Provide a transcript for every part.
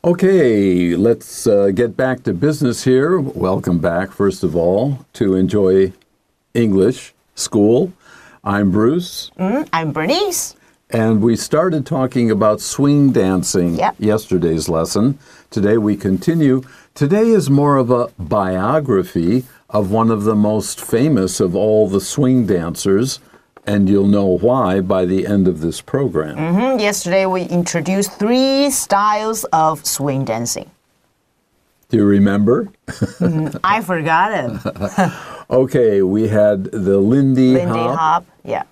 Okay, let's get back to business here. Welcome back, first of all, to Enjoy English School. I'm Bruce. I'm Bernice. And we started talking about swing dancing yesterday's lesson. Today we continue. Today is more of a biography of one of the most famous of all the swing dancers, and you'll know why by the end of this program. Yesterday we introduced 3 styles of swing dancing. Do you remember? I forgot it. Okay, we had the Lindy Hop,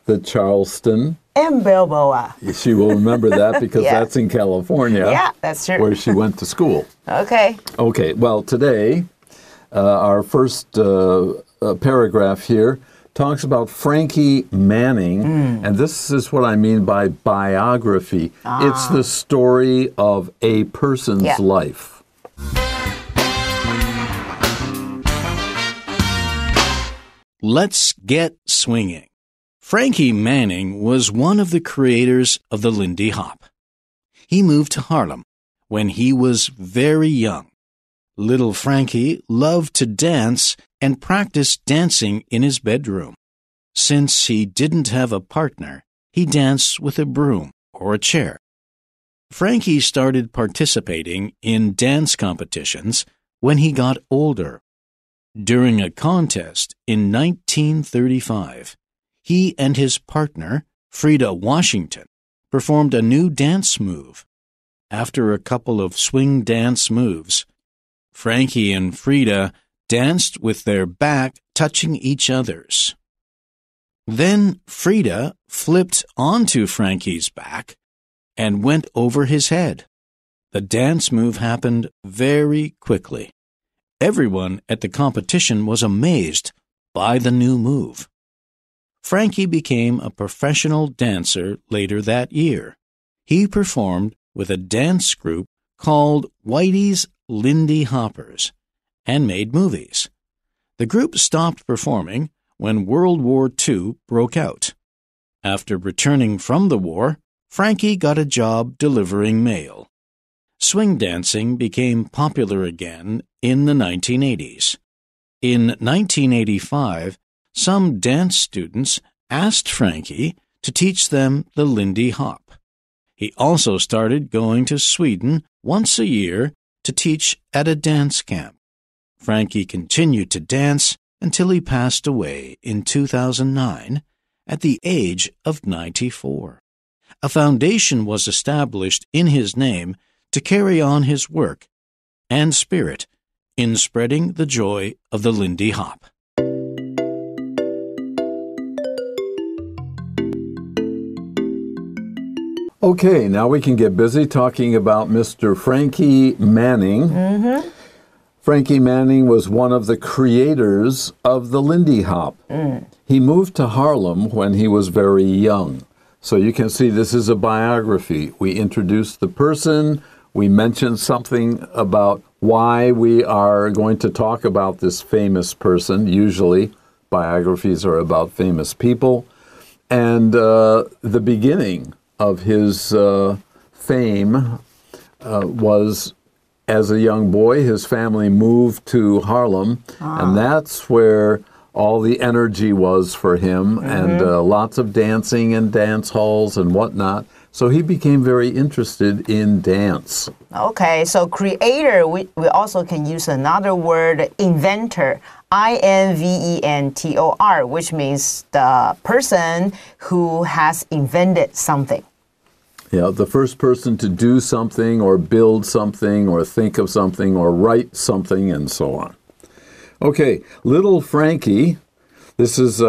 the Charleston. And Balboa. She will remember that because that's in California. Yeah, that's true. Where she went to school. Okay. Okay, well, today, our first paragraph here talks about Frankie Manning, and this is what I mean by biography. It's the story of a person's life. Let's get swinging. Frankie Manning was one of the creators of the Lindy Hop. He moved to Harlem when he was very young. Little Frankie loved to dance and practiced dancing in his bedroom. Since he didn't have a partner, he danced with a broom or a chair. Frankie started participating in dance competitions when he got older. During a contest in 1935, he and his partner, Frida Washington, performed a new dance move. After a couple of swing dance moves, Frankie and Frida danced with their back touching each other's. Then Frida flipped onto Frankie's back and went over his head. The dance move happened very quickly. Everyone at the competition was amazed by the new move. Frankie became a professional dancer later that year. He performed with a dance group called Whitey's Lindy Hoppers and made movies. The group stopped performing when World War II broke out. After returning from the war, Frankie got a job delivering mail. Swing dancing became popular again in the 1980s. In 1985, some dance students asked Frankie to teach them the Lindy Hop. He also started going to Sweden once a year to teach at a dance camp. Frankie continued to dance until he passed away in 2009 at the age of 94. A foundation was established in his name to carry on his work and spirit in spreading the joy of the Lindy Hop. Okay, now we can get busy talking about Mr. Frankie Manning. Frankie Manning was one of the creators of the Lindy Hop. He moved to Harlem when he was very young. So you can see this is a biography. We introduced the person. We mentioned something about why we are going to talk about this famous person. Usually, biographies are about famous people. And the beginning of his fame was as a young boy. His family moved to Harlem, and that's where all the energy was for him, and lots of dancing and dance halls and whatnot. So he became very interested in dance. Okay, so creator, we also can use another word, inventor, I-N-V-E-N-T-O-R, which means the person who has invented something. Yeah, the first person to do something or build something or think of something or write something and so on. Okay, little Frankie, this is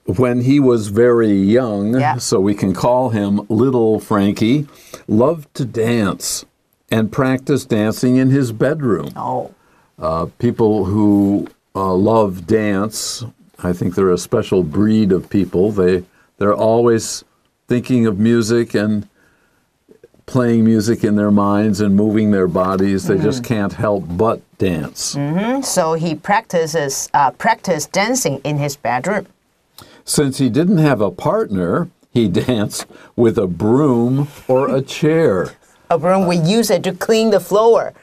when he was very young, so we can call him Little Frankie, loved to dance and practice dancing in his bedroom. People who love dance, I think they're a special breed of people. They're always thinking of music and playing music in their minds and moving their bodies. They just can't help but dance. So he practiced dancing in his bedroom. Since he didn't have a partner, he danced with a broom or a chair. A broom, we use it to clean the floor.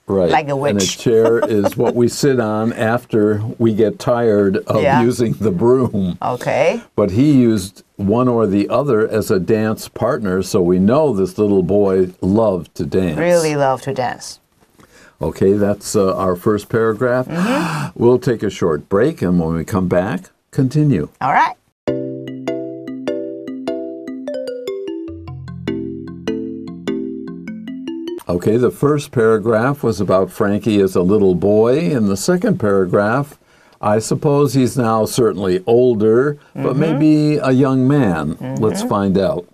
Right. Like a witch. And a chair is what we sit on after we get tired of using the broom. Okay. But he used one or the other as a dance partner, so we know this little boy loved to dance. Really love to dance. Okay, that's our first paragraph. We'll take a short break, and when we come back, continue. All right. Okay, the first paragraph was about Frankie as a little boy. In the second paragraph, I suppose he's now certainly older, but maybe a young man. Let's find out.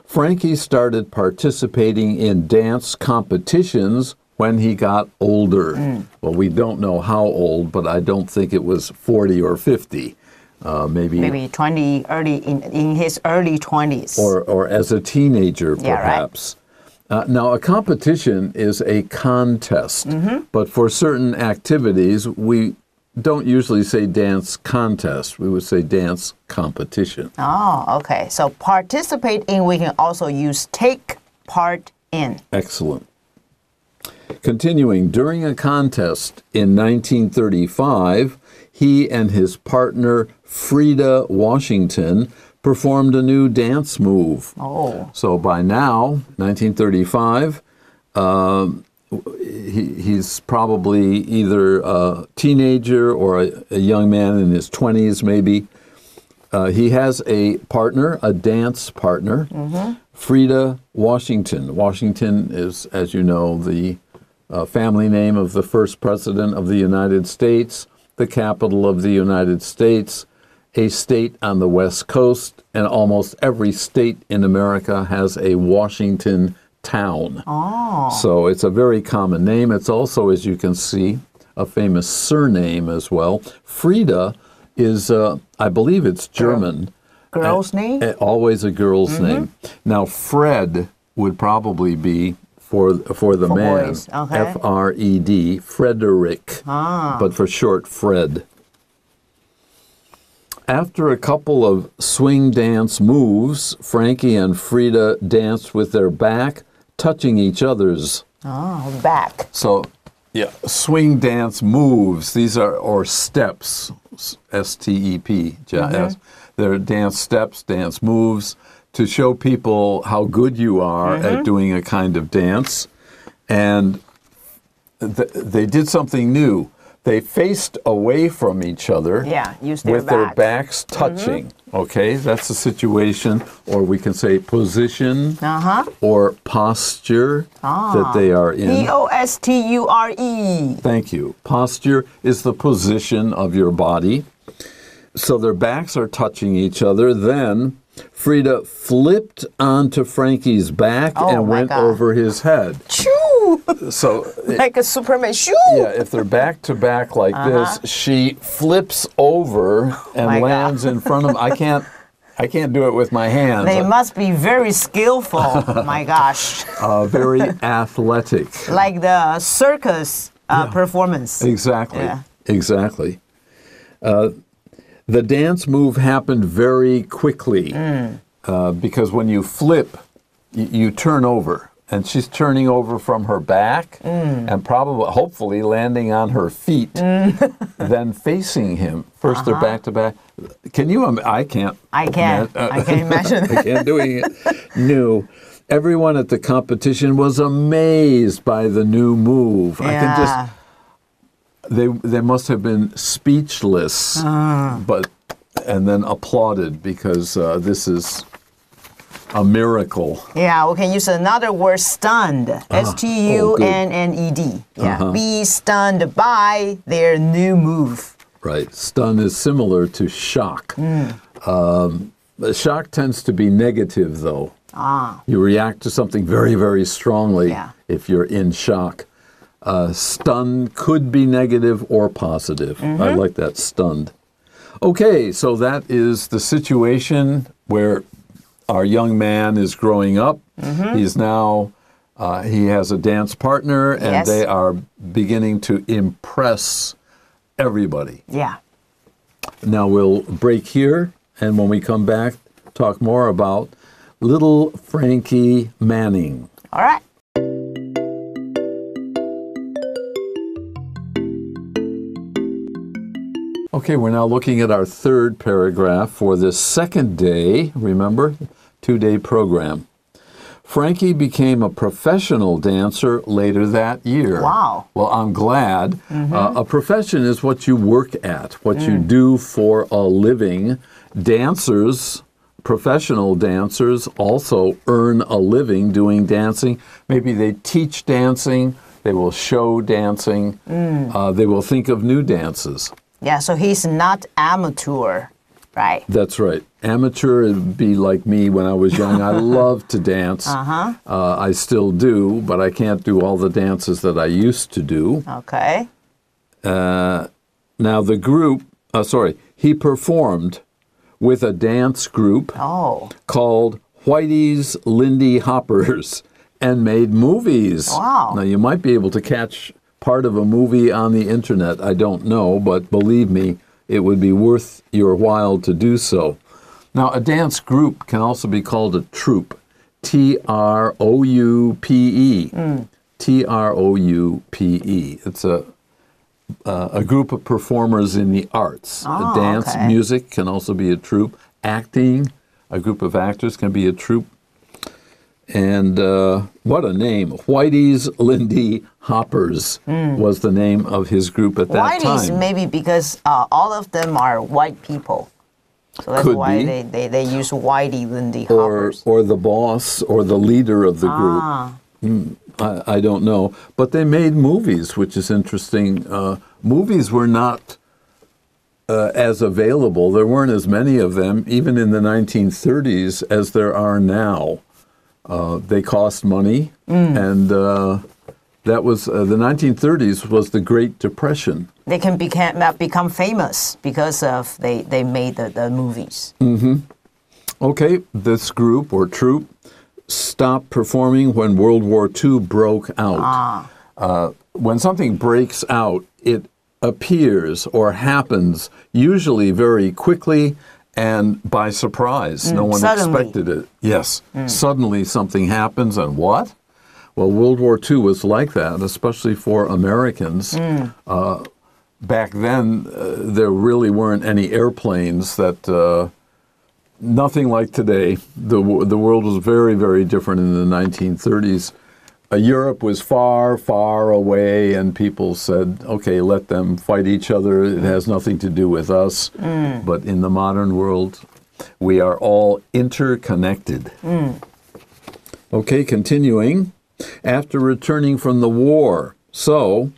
Frankie started participating in dance competitions when he got older. Well, we don't know how old, but I don't think it was 40 or 50. Maybe 20, in his early 20s. Or as a teenager, perhaps. Now, a competition is a contest, but for certain activities, we don't usually say dance contest. We would say dance competition. Oh, okay. So participate in, we can also use take part in. Excellent. Continuing, during a contest in 1935, he and his partner, Frida Washington, performed a new dance move. Oh. So by now, 1935, he's probably either a teenager or a young man in his 20s, maybe. He has a partner, a dance partner, Frida Washington. Washington is, as you know, the family name of the first president of the United States, the capital of the United States, a state on the West Coast, and almost every state in America has a Washington town. Oh. So it's a very common name. It's also, as you can see, a famous surname as well. Frida is, I believe it's German. Girl's name? Always a girl's name. Now, Fred would probably be for the man. Boys. Okay. F-R-E-D, Frederick, but for short, Fred. After a couple of swing dance moves, Frankie and Frida danced with their back touching each other's. Oh, back. So, yeah, swing dance moves. These are, or steps, S-T-E-P. They're dance steps, dance moves, to show people how good you are at doing a kind of dance. And they did something new. They faced away from each other with their backs touching. Okay, that's a situation, or we can say position or posture that they are in. P-O-S-T-U-R-E. Thank you. Posture is the position of your body. So their backs are touching each other. Then Frida flipped onto Frankie's back and went over his head. Choo! So like a Superman. Shoo! Yeah, if they're back to back like this, she flips over and lands in front of him. I can't do it with my hands. They must be very skillful. My gosh. Very athletic. Like the circus performance. Exactly. Yeah. Exactly. The dance move happened very quickly because when you flip, you turn over. And she's turning over from her back and probably, hopefully, landing on her feet, then facing him. First, they're back to back. Can you? I can't. I can't imagine. I can't doing it. No. Everyone at the competition was amazed by the new move. I can just. They must have been speechless, and then applauded because this is a miracle. Yeah, we can use another word, stunned. S-T-U-N-N-E-D. Yeah, be stunned by their new move. Right. Stun is similar to shock. Shock tends to be negative, though. You react to something very, very strongly if you're in shock. Stun could be negative or positive. I like that, stunned. Okay, so that is the situation where our young man is growing up. He's now, he has a dance partner, and they are beginning to impress everybody. Yeah. Now we'll break here, and when we come back, talk more about little Frankie Manning. All right. Okay, we're now looking at our third paragraph for this second day. Remember, 2-day program. Frankie became a professional dancer later that year. Wow. Well, I'm glad. A profession is what you work at, what you do for a living. Dancers, professional dancers, also earn a living doing dancing. Maybe they teach dancing, they will show dancing, they will think of new dances. Yeah, so he's not amateur, right? That's right. Amateur would be like me when I was young. I loved to dance. I still do, but I can't do all the dances that I used to do. Okay. Now the group, he performed with a dance group called Whitey's Lindy Hoppers and made movies. Wow. Now you might be able to catch part of a movie on the internet. I don't know, but believe me, it would be worth your while to do so. Now, a dance group can also be called a troupe. T-R-O-U-P-E. T-R-O-U-P-E. It's a group of performers in the arts. Dance, music can also be a troupe. Acting, a group of actors can be a troupe. And what a name. Whitey's Lindy Hoppers was the name of his group at that time. Whitey's maybe because all of them are white people. So that's why they use Whitey Lindy Hoppers. Or the boss or the leader of the group. I don't know. But they made movies, which is interesting. Movies were not as available. There weren't as many of them, even in the 1930s, as there are now. They cost money, and that was the 1930s was the Great Depression. They can become famous because of they made the movies. Okay, this group or troupe stopped performing when World War II broke out. When something breaks out, it appears or happens usually very quickly and by surprise. No one expected it. Yes. Suddenly something happens, and what? Well, World War II was like that, especially for Americans. Back then, there really weren't any airplanes that... nothing like today. The world was very, very different in the 1930s. Europe was far, far away, and people said, okay, let them fight each other. It has nothing to do with us. But in the modern world, we are all interconnected. Okay, continuing. After returning from the war, so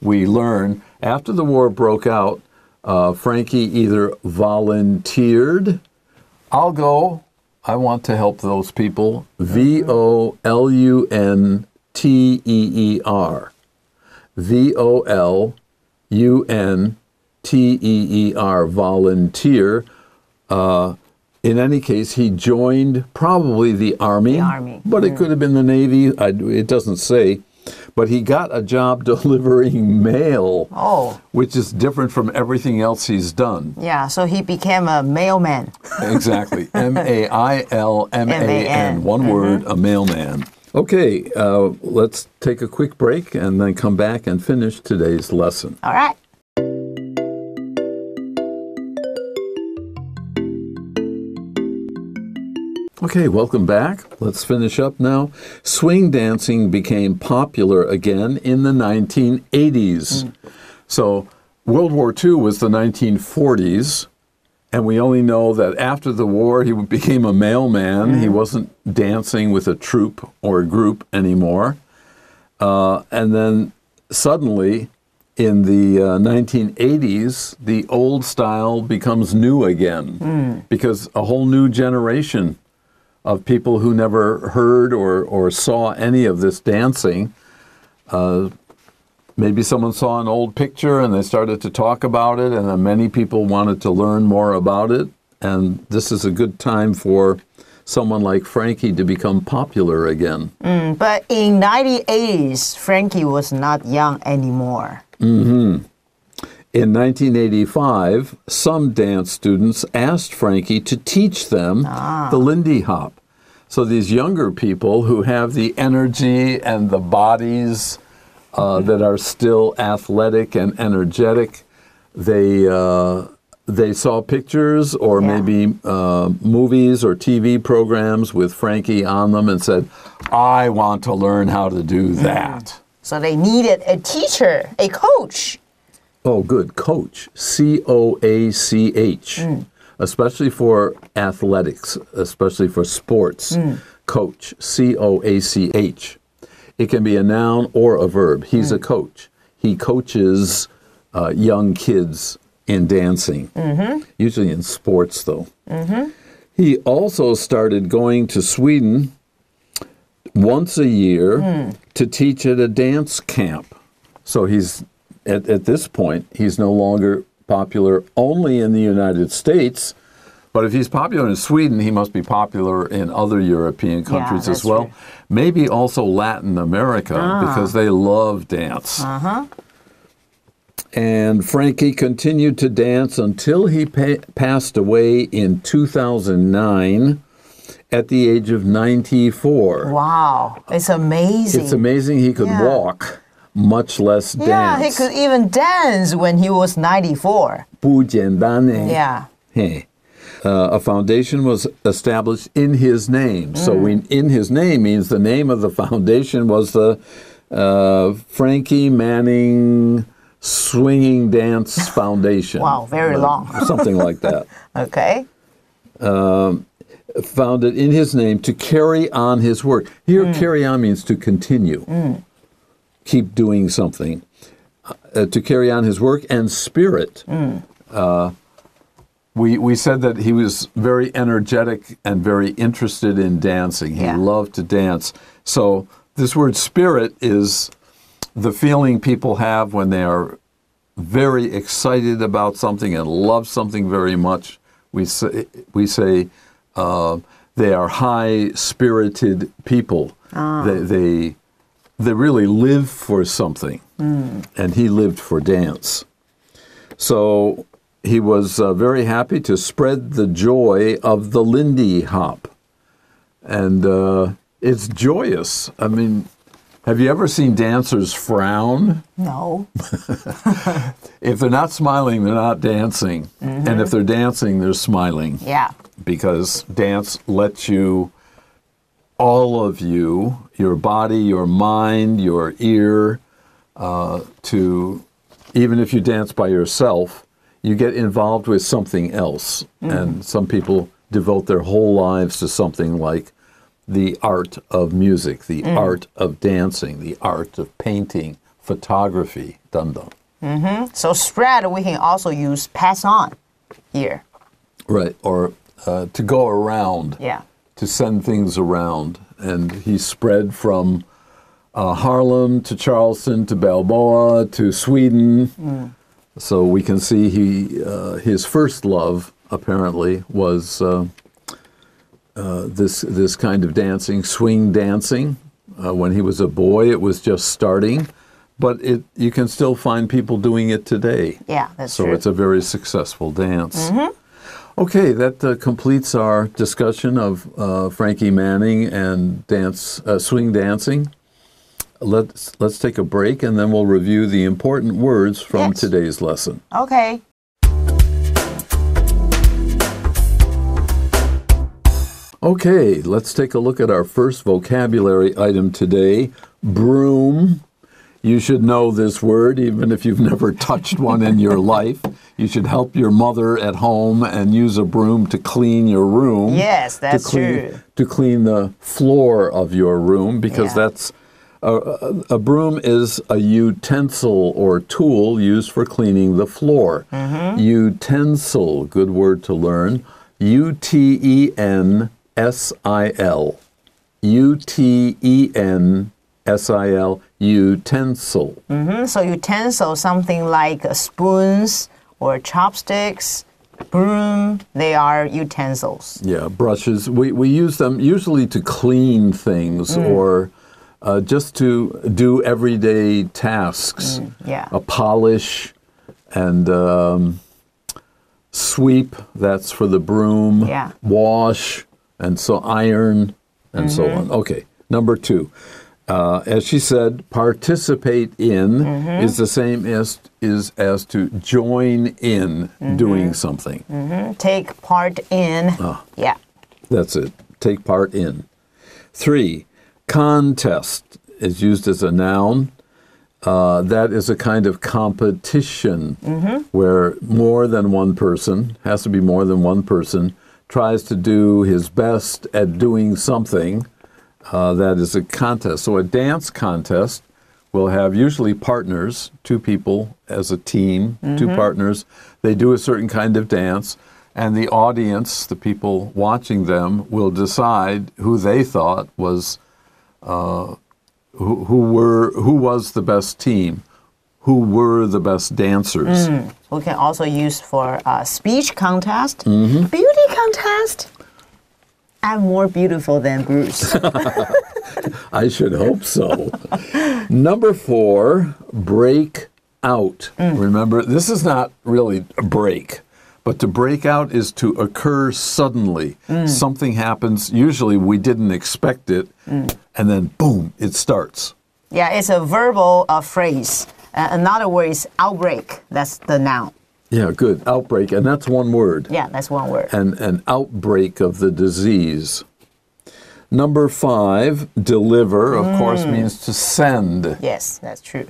we learn, after the war broke out, Frankie either volunteered, I'll go, I want to help those people, V-O-L-U-N-T-E-E-R. V-O-L-U-N-T-E-E-R, volunteer. In any case, he joined probably the Army. But it could have been the Navy. It doesn't say. But he got a job delivering mail, which is different from everything else he's done. Yeah, so he became a mailman. Exactly. M-A-I-L-M-A-N. One word, a mailman. Okay, let's take a quick break and then come back and finish today's lesson. All right. Okay, welcome back. Let's finish up now. Swing dancing became popular again in the 1980s. So World War II was the 1940s, and we only know that after the war he became a mailman. He wasn't dancing with a troupe or a group anymore. And then suddenly in the 1980s, the old style becomes new again because a whole new generation of people who never heard or saw any of this dancing. Maybe someone saw an old picture and they started to talk about it, and then many people wanted to learn more about it. And this is a good time for someone like Frankie to become popular again. But in 1980s, Frankie was not young anymore. In 1985, some dance students asked Frankie to teach them the Lindy Hop. So these younger people who have the energy and the bodies that are still athletic and energetic, they saw pictures or maybe movies or TV programs with Frankie on them and said, I want to learn how to do that. So they needed a teacher, a coach. Oh, good. Coach. C-O-A-C-H. Especially for athletics, especially for sports. Coach. C-O-A-C-H. It can be a noun or a verb. He's a coach. He coaches young kids in dancing, usually in sports, though. He also started going to Sweden once a year to teach at a dance camp. So he's at this point, he's no longer popular only in the United States, but if he's popular in Sweden, he must be popular in other European countries as well. True. Maybe also Latin America, because they love dance. And Frankie continued to dance until he passed away in 2009 at the age of 94. Wow, it's amazing. It's amazing he could walk, much less dance. Yeah, he could even dance when he was 94. 不简单呢. Yeah. Hey. A foundation was established in his name. So in his name means the name of the foundation was the Frankie Manning Swinging Dance Foundation. Wow, very long. Something like that. Okay. Founded in his name to carry on his work. Here, carry on means to continue. Keep doing something. To carry on his work and spirit. We said that he was very energetic and very interested in dancing. He loved to dance. So this word spirit is the feeling people have when they are very excited about something and love something very much. We say they are high-spirited people. They really live for something, and he lived for dance. So he was very happy to spread the joy of the Lindy Hop. And it's joyous. I mean, have you ever seen dancers frown? No. If they're not smiling, they're not dancing. And if they're dancing, they're smiling. Yeah. Because dance lets you, all of you, your body, your mind, your ear, to, even if you dance by yourself, you get involved with something else. And some people devote their whole lives to something like the art of music, the art of dancing, the art of painting, photography, dundum. So spread, we can also use pass on here. Right, or to go around, Yeah. to send things around. And he spread from Harlem to Charleston to Balboa to Sweden. So we can see his first love, apparently, was this kind of dancing, swing dancing. When he was a boy, it was just starting, but you can still find people doing it today. Yeah, that's so true. it's a very successful dance. Okay, that completes our discussion of Frankie Manning and swing dancing. Let's take a break, and then we'll review the important words from today's lesson. Okay. Okay, let's take a look at our first vocabulary item today, broom. You should know this word, even if you've never touched one in your life. You should help your mother at home and use a broom to clean your room. Yes, that's true. To clean the floor of your room, because that's a broom is a utensil or tool used for cleaning the floor. Utensil, good word to learn. U-T-E-N-S-I-L. U-T-E-N-S-I-L, utensil. So utensil, something like spoons or chopsticks, broom, they are utensils. Yeah, brushes. We use them usually to clean things or just to do everyday tasks. A polish and sweep, that's for the broom. Wash, and so iron, and so on. Okay, number 2. As she said, participate in is the same as to join in doing something. Take part in. Yeah. That's it. Take part in. 3, contest is used as a noun. That is a kind of competition where more than one person, has to be more than one person, tries to do his best at doing something. That is a contest. So a dance contest will have usually partners, 2 people as a team, 2 partners. They do a certain kind of dance, and the audience, the people watching them, will decide who they thought was who was the best team, who were the best dancers. We can also use for speech contest, beauty contest. I'm more beautiful than Bruce. I should hope so. Number 4, break out. Remember, this is not really a break, but to break out is to occur suddenly. Something happens, usually we didn't expect it, and then boom, it starts. Yeah, it's a verbal phrase. Another word is outbreak. That's the noun. Yeah, good. Outbreak, and that's one word. Yeah, that's one word. An outbreak of the disease. Number 5, deliver, of course, means to send. Yes, that's true.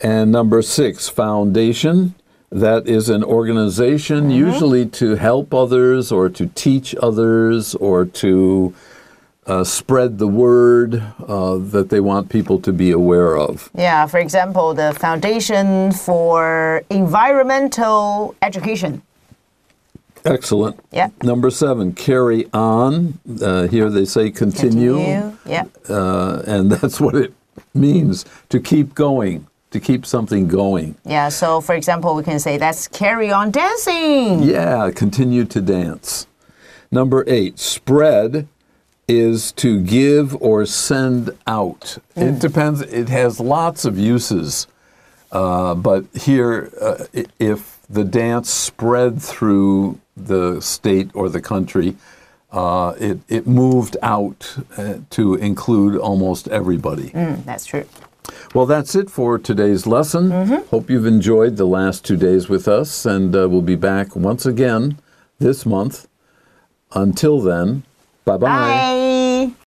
And number 6, foundation. That is an organization, usually to help others or to teach others or to spread the word that they want people to be aware of. Yeah, for example, the Foundation for Environmental Education. Excellent. Yeah. Number 7, carry on. Here they say continue. Yeah. And that's what it means, to keep going, to keep something going. Yeah, so for example, we can say that's carry on dancing. Yeah, continue to dance. Number 8, spread is to give or send out. It depends. It has lots of uses. But here, if the dance spread through the state or the country, it moved out to include almost everybody. That's true. Well, that's it for today's lesson. Hope you've enjoyed the last 2 days with us, and we'll be back once again this month. Until then, bye-bye. Bye.